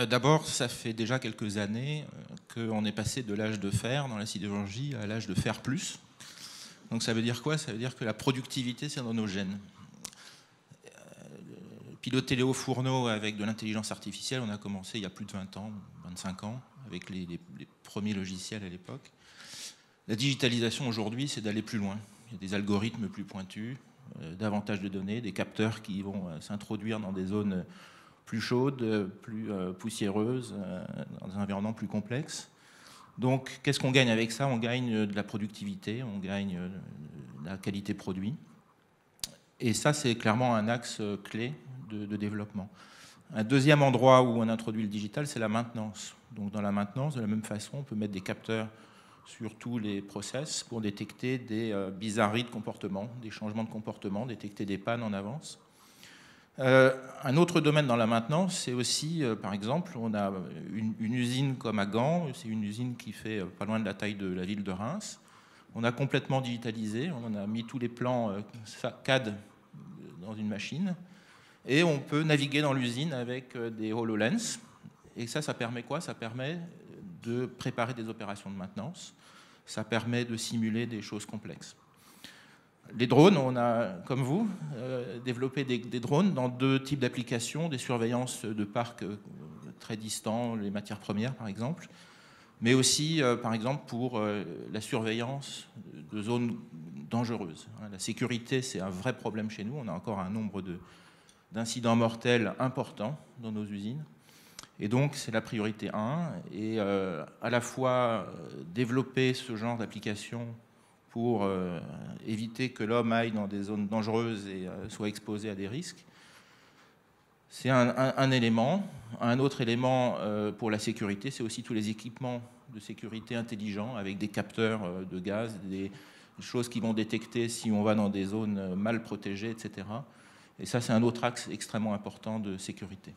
D'abord, ça fait déjà quelques années qu'on est passé de l'âge de fer dans la sidérurgie à l'âge de fer plus. Donc ça veut dire quoi? Ça veut dire que la productivité, c'est dans nos gènes. Piloter les hauts fourneaux avec de l'intelligence artificielle, on a commencé il y a plus de 20 ans, 25 ans, avec les premiers logiciels à l'époque. La digitalisation aujourd'hui, c'est d'aller plus loin. Il y a des algorithmes plus pointus, davantage de données, des capteurs qui vont s'introduire dans des zones plus chaudes, plus poussiéreuses, dans des environnements plus complexes. Donc, qu'est-ce qu'on gagne avec ça? On gagne de la productivité, on gagne de la qualité produit. Et ça, c'est clairement un axe clé de développement. Un deuxième endroit où on introduit le digital, c'est la maintenance. Donc, dans la maintenance, de la même façon, on peut mettre des capteurs sur tous les process pour détecter des bizarreries de comportement, des changements de comportement, détecter des pannes en avance. Un autre domaine dans la maintenance, c'est aussi, par exemple, on a une usine comme à Gand, c'est une usine qui fait pas loin de la taille de la ville de Reims. On a complètement digitalisé, on a mis tous les plans CAD dans une machine, et on peut naviguer dans l'usine avec des HoloLens. Et ça permet quoi? Ça permet de préparer des opérations de maintenance, ça permet de simuler des choses complexes. Les drones, on a, comme vous, développé des drones dans deux types d'applications, des surveillances de parcs très distants, les matières premières par exemple, mais aussi par exemple pour la surveillance de zones dangereuses. La sécurité, c'est un vrai problème chez nous, on a encore un nombre d'incidents mortels importants dans nos usines, et donc c'est la priorité 1, et à la fois développer ce genre d'application pour éviter que l'homme aille dans des zones dangereuses et soit exposé à des risques. C'est un élément. Un autre élément pour la sécurité, c'est aussi tous les équipements de sécurité intelligents avec des capteurs de gaz, des choses qui vont détecter si on va dans des zones mal protégées, etc. Et ça, c'est un autre axe extrêmement important de sécurité.